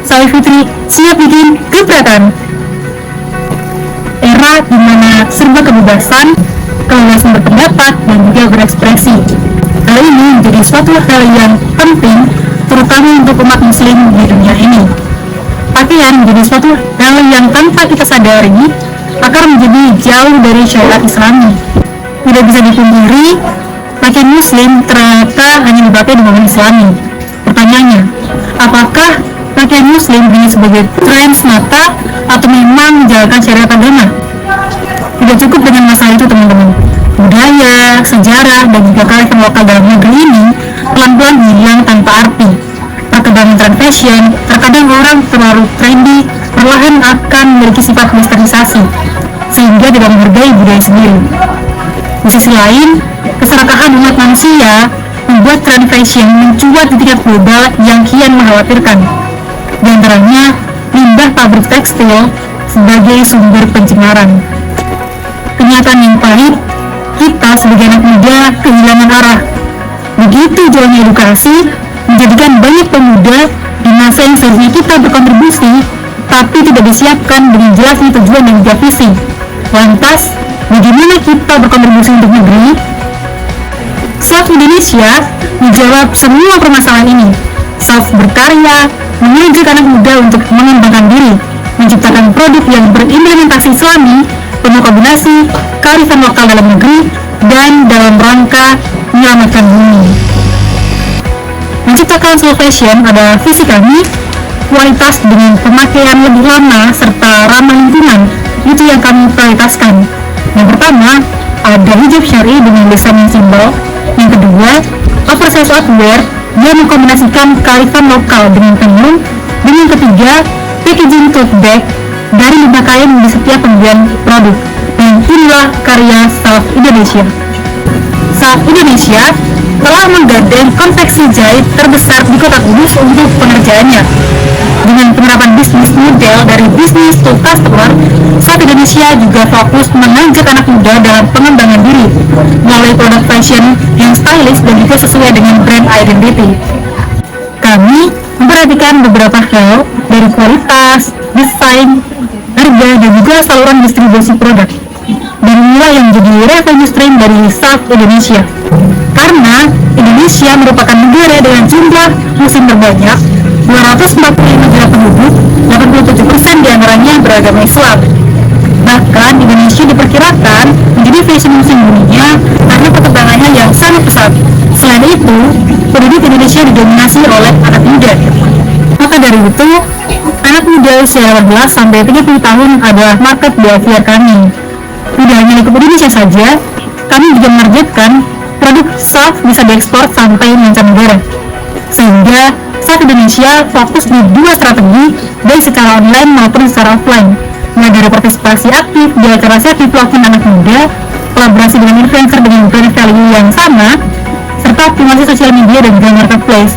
saya Fitri siap bikin gebrakan. Era di mana serba kebebasan, kebebasan berpendapat, dan juga berekspresi. Hal ini menjadi suatu hal yang penting, terutama untuk umat muslim di dunia ini. Pakaian menjadi suatu hal yang tanpa kita sadari akan menjadi jauh dari syariat Islami. Tidak bisa dipungkiri, pakaian muslim ternyata hanya dipakai di momen Islami. Pertanyaannya, apakah pakaian muslim hanya sebagai tren semata atau memang menjalankan syariat agama? Tidak cukup dengan masalah itu, teman-teman. Budaya, sejarah, dan juga kearifan lokal dalam negeri ini pelan-pelan hilang tanpa arti. Perkembangan tren fashion, terkadang orang terlalu trendy, perlahan akan memiliki sifat westernizasi, sehingga tidak menghargai budaya sendiri. Di sisi lain, keserakahan umat manusia membuat tren fashion mencuat di tingkat global yang kian mengkhawatirkan. Di antaranya, limbah pabrik tekstil sebagai sumber pencemaran. Kenyataan yang pahit, kita sebagai anak muda kehilangan arah. Begitu jauhnya edukasi, menjadikan banyak pemuda di masa yang seharusnya kita berkontribusi, tapi tidak disiapkan dengan jelasnya tujuan dan juga visi. Lantas, bagaimana kita berkontribusi untuk negeri? Self Indonesia menjawab semua permasalahan ini. Self berkarya, mengajak anak muda untuk mengembangkan diri, menciptakan produk yang berimplementasi Islami, penuh kombinasi kearifan lokal dalam negeri, dan dalam rangka menyelamatkan bumi. Menciptakan slow fashion adalah visi kami. Kualitas dengan pemakaian lebih lama serta ramah lingkungan, itu yang kami prioritaskan. Yang pertama, ada hijab syar'i dengan desain yang simbol. Yang kedua, oversize outwear yang mengkombinasikan kearifan lokal dengan tenun. Dan yang ketiga, packaging tote bag dari limbah kain di setiap pembelian produk. Dan inilah karya Self Indonesia. Self Indonesia telah menggandeng konveksi jahit terbesar di Kota Kudus untuk pengerjaannya. Dengan penerapan bisnis model dari bisnis to customer, Self Indonesia juga fokus mengajak anak muda dalam pengembangan diri melalui produk fashion yang stylish dan juga sesuai dengan brand identity. Kami memperhatikan beberapa hal dari kualitas, desain, harga, dan juga saluran distribusi produk. Dan inilah yang menjadi revenue stream dari Self Indonesia. Karena Indonesia merupakan negara dengan jumlah muslim terbanyak, 245 juta penduduk, 87% diantaranya beragama Islam. Bahkan Indonesia diperkirakan menjadi fashion muslim dunia karena perkembangannya yang sangat pesat. Selain itu, penduduk Indonesia didominasi oleh anak muda. Maka dari itu, anak muda usia 18 sampai 30 tahun adalah market behavior kami. Tidak hanya lingkup Indonesia saja, kami juga menargetkan produk Self bisa diekspor sampai mancanegara. Sehingga Self Indonesia fokus di dua strategi, baik secara online maupun secara offline, mulai dari partisipasi aktif di acara selfie vlogging anak muda, kolaborasi dengan influencer dengan brand value yang sama, serta optimasi sosial media dan juga marketplace.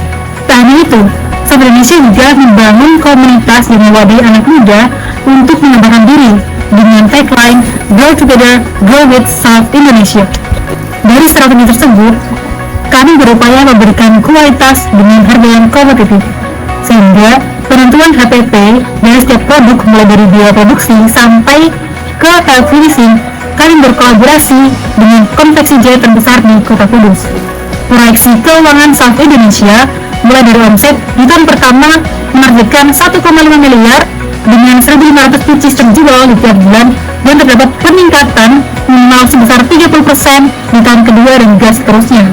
Tak hanya itu, Self Indonesia juga membangun komunitas yang mewadahi anak muda untuk mengembangkan diri dengan tagline Grow Together, Grow with Self Indonesia. Dari strategi tersebut, kami berupaya memberikan kualitas dengan harga yang kompetitif, sehingga penentuan HPP dari setiap produk mulai dari biaya produksi sampai ke health finishing, kami berkolaborasi dengan konveksi jahit terbesar di Kota Kudus. Proyeksi keuangan Self Indonesia mulai dari omset di tahun pertama menargetkan 1,5 miliar dengan 1.500 pieces terjual di tiap bulan, dan terdapat peningkatan minimal sebesar 30% di tahun kedua dan juga seterusnya.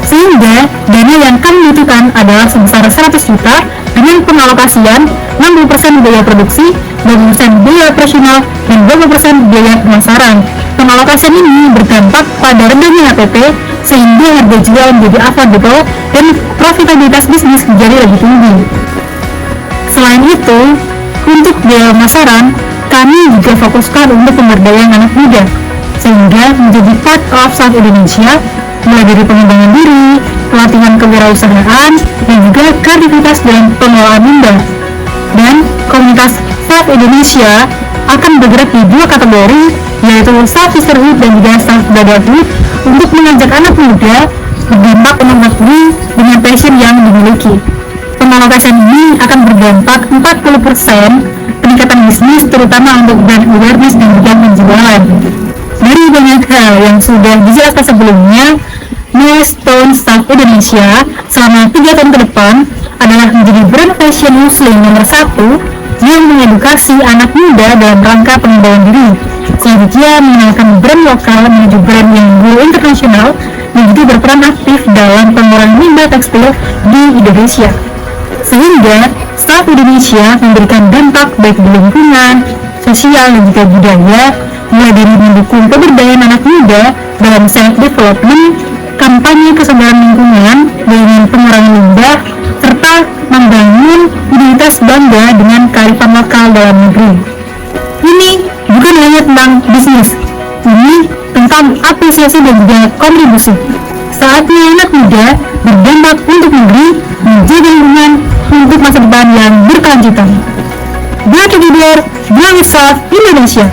Sehingga dana yang kami butuhkan adalah sebesar 100 juta dengan pengalokasian 60% biaya produksi, 20% biaya operasional, dan 20% biaya pemasaran. Pengalokasian ini berdampak pada rendahnya HPP sehingga harga jual menjadi affordable dan profitabilitas bisnis menjadi lebih tinggi. Selain itu, untuk biaya pemasaran, kami juga fokuskan untuk pemberdayaan anak muda, sehingga menjadi part of Self Indonesia, mulai dari pengembangan diri, pelatihan kewirausahaan, dan juga kreativitas dalam pengelolaan limbah. Dan komunitas Self Indonesia akan bergerak di dua kategori, yaitu Self Sisterhood dan juga Self Brotherhood, untuk mengajak anak muda berdampak untuk negeri dengan passion yang dimiliki. Pemangkasan ini akan berdampak 40% peningkatan bisnis, terutama untuk brand awareness dan juga penjualan. Dari banyak hal yang sudah dijelaskan sebelumnya, milestone Staff Indonesia selama 3 tahun ke depan adalah menjadi brand fashion muslim nomor 1 yang mengedukasi anak muda dalam rangka pengembangan diri, sehingga dia mengenalkan brand lokal menuju brand yang go internasional dan juga berperan aktif dalam pengurangan limbah tekstil di Indonesia. Sehingga Staff Indonesia memberikan dampak baik di lingkungan, sosial dan juga budaya, mulai dari mendukung pemberdayaan anak muda dalam self development, kampanye kesadaran lingkungan dengan pengurangan limbah, serta membangun identitas bangga dengan kearifan lokal dalam negeri. Ini bukan hanya tentang bisnis, ini tentang apresiasi dan juga kontribusi. Saatnya anak muda berdampak untuk negeri, menjaga lingkungan untuk masa depan yang berkelanjutan. Grow Together, Grow with Staff Indonesia.